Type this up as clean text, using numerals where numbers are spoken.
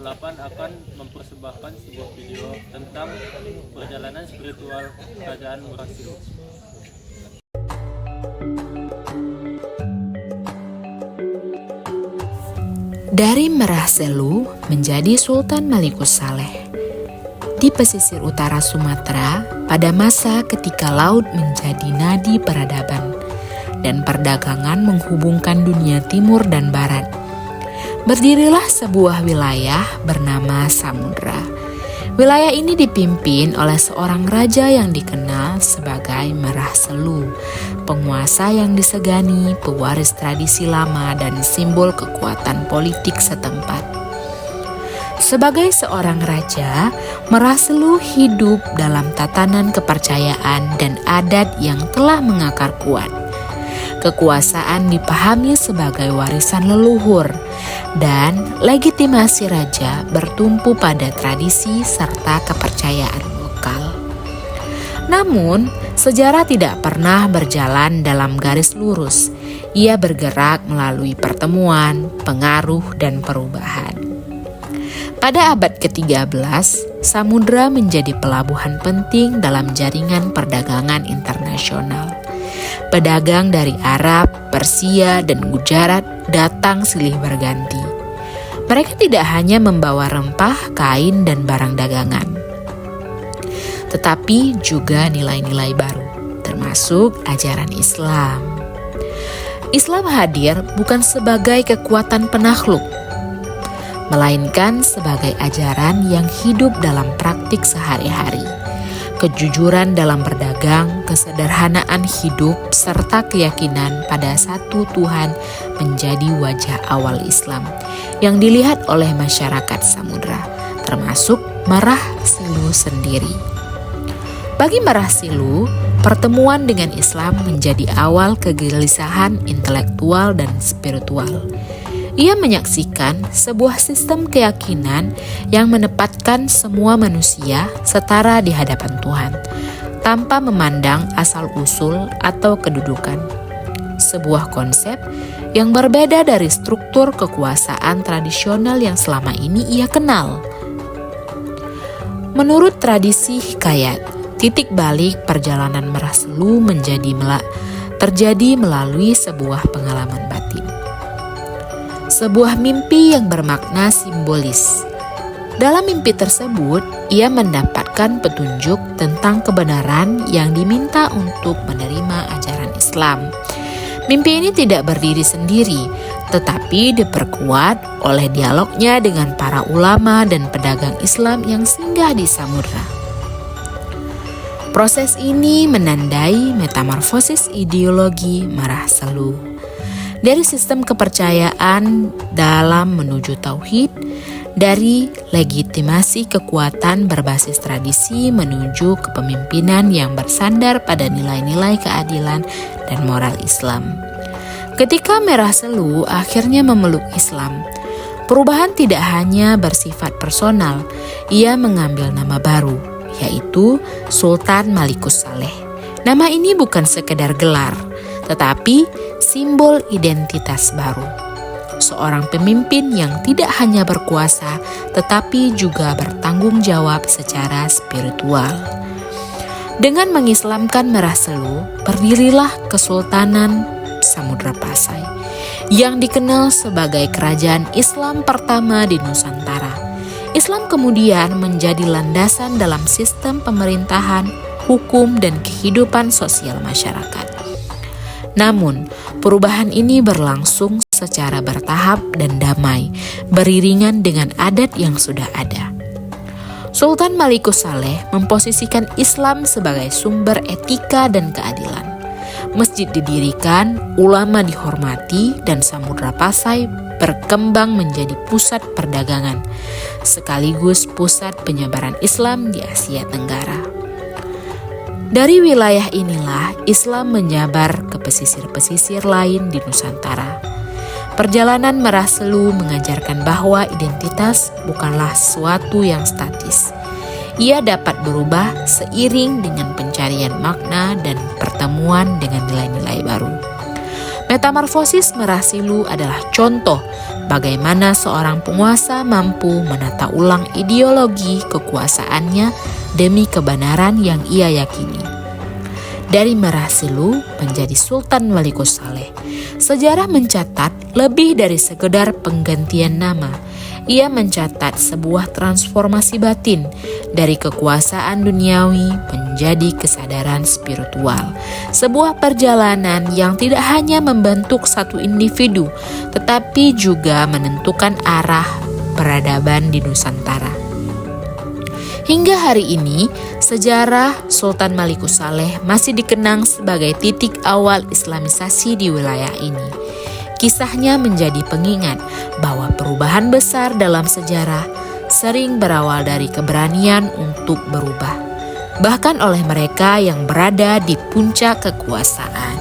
8 akan mempersembahkan sebuah video tentang perjalanan spiritual Kerajaan Murasilo. Dari Merah Selu menjadi Sultan Malikus Saleh. Di pesisir utara Sumatera, pada masa ketika laut menjadi nadi peradaban dan perdagangan menghubungkan dunia timur dan barat, berdirilah sebuah wilayah bernama Samudra. Wilayah ini dipimpin oleh seorang raja yang dikenal sebagai Merah Selu, penguasa yang disegani, pewaris tradisi lama dan simbol kekuatan politik setempat. Sebagai seorang raja, Merah Selu hidup dalam tatanan kepercayaan dan adat yang telah mengakar kuat. Kekuasaan dipahami sebagai warisan leluhur, dan legitimasi raja bertumpu pada tradisi serta kepercayaan lokal. Namun, sejarah tidak pernah berjalan dalam garis lurus. Ia bergerak melalui pertemuan, pengaruh, dan perubahan. Pada abad ke-13, Samudra menjadi pelabuhan penting dalam jaringan perdagangan internasional. Pedagang dari Arab, Persia, dan Gujarat datang silih berganti. Mereka tidak hanya membawa rempah, kain, dan barang dagangan, tetapi juga nilai-nilai baru, termasuk ajaran Islam. Islam hadir bukan sebagai kekuatan penakluk, melainkan sebagai ajaran yang hidup dalam praktik sehari-hari. Kejujuran dalam berdagang, kesederhanaan hidup, serta keyakinan pada satu Tuhan menjadi wajah awal Islam yang dilihat oleh masyarakat Samudra, termasuk Merah Selu sendiri. Bagi Merah Selu, pertemuan dengan Islam menjadi awal kegelisahan intelektual dan spiritual. Ia menyaksikan sebuah sistem keyakinan yang menempatkan semua manusia setara di hadapan Tuhan, tanpa memandang asal-usul atau kedudukan. Sebuah konsep yang berbeda dari struktur kekuasaan tradisional yang selama ini ia kenal. Menurut tradisi hikayat, titik balik perjalanan Merah Selu terjadi melalui sebuah pengalaman batin. Sebuah mimpi yang bermakna simbolis. Dalam mimpi tersebut, ia mendapatkan petunjuk tentang kebenaran yang diminta untuk menerima ajaran Islam. Mimpi ini tidak berdiri sendiri, tetapi diperkuat oleh dialognya dengan para ulama dan pedagang Islam yang singgah di Samudra. Proses ini menandai metamorfosis ideologi Merah Selu. Dari sistem kepercayaan dalam menuju tauhid, dari legitimasi kekuatan berbasis tradisi menuju kepemimpinan yang bersandar pada nilai-nilai keadilan dan moral Islam. Ketika Merah Selu akhirnya memeluk Islam, perubahan tidak hanya bersifat personal, ia mengambil nama baru, yaitu Sultan Malikus Saleh. Nama ini bukan sekedar gelar, tetapi simbol identitas baru. Seorang pemimpin yang tidak hanya berkuasa, tetapi juga bertanggung jawab secara spiritual. Dengan mengislamkan Merah Selu, berdirilah Kesultanan Samudra Pasai, yang dikenal sebagai kerajaan Islam pertama di Nusantara. Islam kemudian menjadi landasan dalam sistem pemerintahan, hukum, dan kehidupan sosial masyarakat. Namun, perubahan ini berlangsung secara bertahap dan damai, beriringan dengan adat yang sudah ada. Sultan Malikus Saleh memposisikan Islam sebagai sumber etika dan keadilan. Masjid didirikan, ulama dihormati, dan Samudra Pasai berkembang menjadi pusat perdagangan, sekaligus pusat penyebaran Islam di Asia Tenggara. Dari wilayah inilah Islam menjabar ke pesisir-pesisir lain di Nusantara. Perjalanan Merah Selu mengajarkan bahwa identitas bukanlah sesuatu yang statis. Ia dapat berubah seiring dengan pencarian makna dan pertemuan dengan nilai-nilai baru. Metamorfosis Merah Silu adalah contoh bagaimana seorang penguasa mampu menata ulang ideologi kekuasaannya demi kebenaran yang ia yakini. Dari Merah Silu menjadi Sultan Malikusaleh, sejarah mencatat lebih dari sekedar penggantian nama. Ia mencatat sebuah transformasi batin dari kekuasaan duniawi menjadi kesadaran spiritual. Sebuah perjalanan yang tidak hanya membentuk satu individu, tetapi juga menentukan arah peradaban di Nusantara. Hingga hari ini, sejarah Sultan Malikusaleh masih dikenang sebagai titik awal Islamisasi di wilayah ini. Kisahnya menjadi pengingat bahwa perubahan besar dalam sejarah sering berawal dari keberanian untuk berubah, bahkan oleh mereka yang berada di puncak kekuasaan.